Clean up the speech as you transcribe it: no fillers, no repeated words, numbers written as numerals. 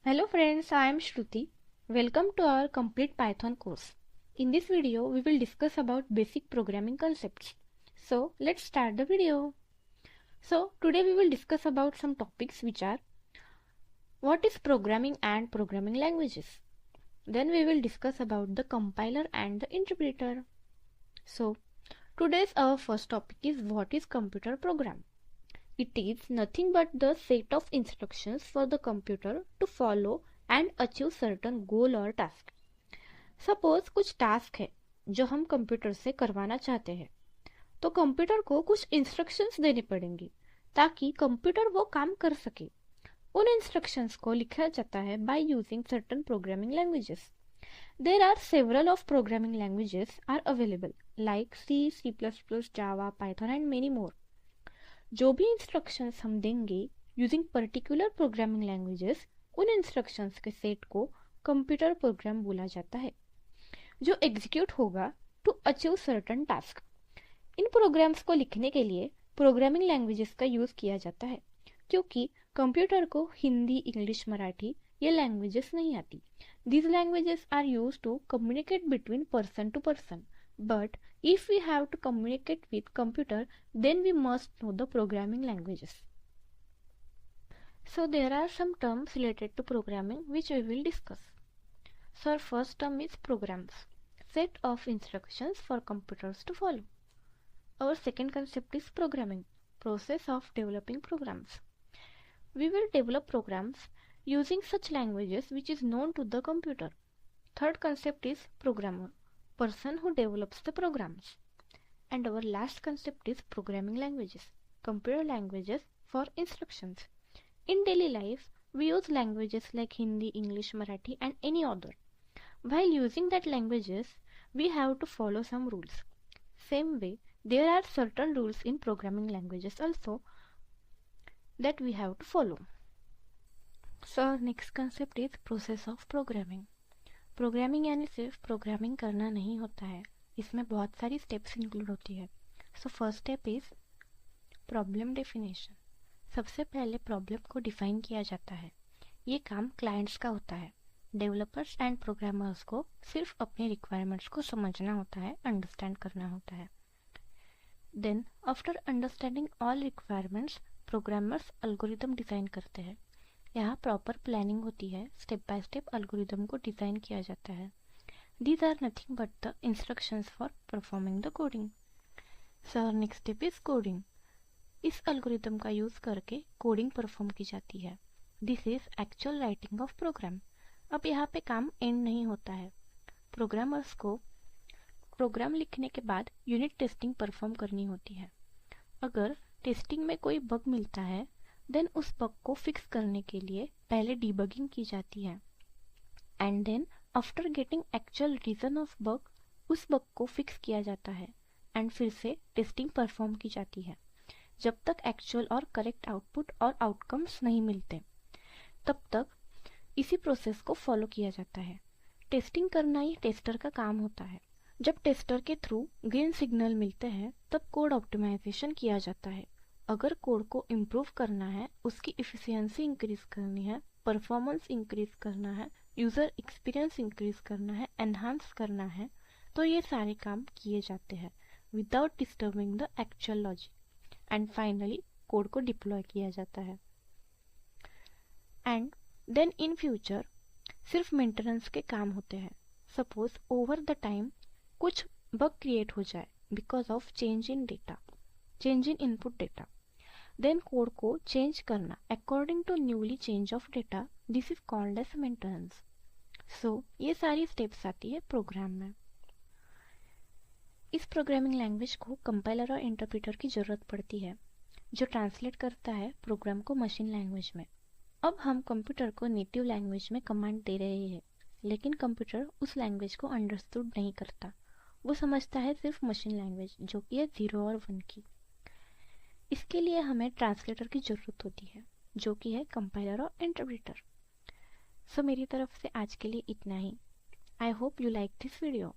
Hello friends, I am Shruti. Welcome to our complete Python course. In this video, we will discuss about basic programming concepts. So, let's start the video. So, today we will discuss about some topics which are what is programming and programming languages. Then we will discuss about the compiler and the interpreter. So, today's our first topic is what is computer program. It is nothing but the set of instructions for the computer to follow and achieve certain goal or task. Suppose कुछ task है जो हम computer से करवाना चाहते हैं, तो computer को कुछ इंस्ट्रक्शंस देने पड़ेंगे ताकि कंप्यूटर वो काम कर सके. उन इंस्ट्रक्शंस को लिखा जाता है by using certain programming languages. There are several of programming languages are available like C, C++, Java, Python and many more. जो भी इंस्ट्रक्शंस हम देंगे यूजिंग पर्टिकुलर प्रोग्रामिंग लैंग्वेजेस, उन इंस्ट्रक्शंस के सेट को कंप्यूटर प्रोग्राम बोला जाता है जो एग्जीक्यूट होगा टू अचीव सर्टेन टास्क. इन प्रोग्राम्स को लिखने के लिए प्रोग्रामिंग लैंग्वेजेस का यूज किया जाता है क्योंकि कंप्यूटर को हिंदी, इंग्लिश, मराठी ये लैंग्वेजेस नहीं आती. These languages are used to communicate between person to person. But if we have to communicate with computer, then we must know the programming languages. So there are some terms related to programming which we will discuss. So our first term is programs, set of instructions for computers to follow. Our second concept is programming, process of developing programs. We will develop programs using such languages which is known to the computer. Third concept is programmer, person who develops the programs. And our last concept is programming languages, computer languages for instructions. In daily life, we use languages like Hindi, English, Marathi and any other. While using that languages, we have to follow some rules. Same way, there are certain rules in programming languages also that we have to follow. So our next concept is process of programming. Programming यानी सिर्फ programming करना नहीं होता है, इसमें बहुत सारी steps include होती है. So first step is problem definition. सबसे पहले प्रॉब्लम को डिफाइन किया जाता है. ये काम क्लाइंट्स का होता है. डेवलपर्स एंड प्रोग्रामर्स को सिर्फ अपने रिक्वायरमेंट्स को समझना होता है, अंडरस्टैंड करना होता है. Then after understanding all requirements, programmers algorithm design करते हैं. यहाँ प्रॉपर प्लानिंग होती है, स्टेप बाय स्टेप एल्गोरिथम को डिज़ाइन किया जाता है. These are nothing but the instructions for performing the coding. So next step is coding. इस एल्गोरिथम का यूज़ करके कोडिंग परफॉर्म की जाती है. This is actual writing of program. अब यहाँ पे काम एंड नहीं होता है. प्रोग्रामर्स को प्रोग्राम लिखने के बाद यूनिट टेस्टिंग परफॉर्म करनी होती है. अगर टेस्टिंग में कोई बग मिलता है, देन उस बग को फिक्स करने के लिए पहले डीबगिंग की जाती है. And then after getting actual reason of bug, उस बग को फिक्स किया जाता है एंड फिर से टेस्टिंग परफॉर्म की जाती है. जब तक एक्चुअल और करेक्ट आउटपुट और आउटकम्स नहीं मिलते, तब तक इसी प्रोसेस को फॉलो किया जाता है. टेस्टिंग करना ही टेस्टर का काम होता है. जब टेस्टर के थ्रू ग्रीन सिग्नल मिलते हैं, तब कोड ऑप्टिमाइजेशन किया जाता है. अगर कोड को इम्प्रूव करना है, उसकी इफिशियंसी इंक्रीज करनी है, परफॉर्मेंस इंक्रीज करना है, यूज़र एक्सपीरियंस इंक्रीज करना है, एनहांस करना है, तो ये सारे काम किए जाते हैं without disturbing the actual logic. And finally code को डिप्लॉय किया जाता है. एंड देन इन फ्यूचर सिर्फ मेंटेनेंस के काम होते हैं. सपोज ओवर द टाइम कुछ बग क्रिएट हो जाए because of change in data, change in input data, then code को चेंज करना according to newly change of data, this is called as maintenance. So ये सारी स्टेप्स आती है program में. इस प्रोग्रामिंग लैंग्वेज को कंपाइलर और इंटरप्रेटर की ज़रूरत पड़ती है जो ट्रांसलेट करता है प्रोग्राम को मशीन लैंग्वेज में. अब हम कंप्यूटर को नेटिव लैंग्वेज में कमांड दे रहे हैं, लेकिन कंप्यूटर उस लैंग्वेज को अंडरस्टूड नहीं करता. वो समझता है सिर्फ मशीन लैंग्वेज जो कि है 0 और 1 की. इसके लिए हमें ट्रांसलेटर की ज़रूरत होती है जो कि है कंपाइलर और इंटरप्रेटर. सो मेरी तरफ से आज के लिए इतना ही. I hope you like this video.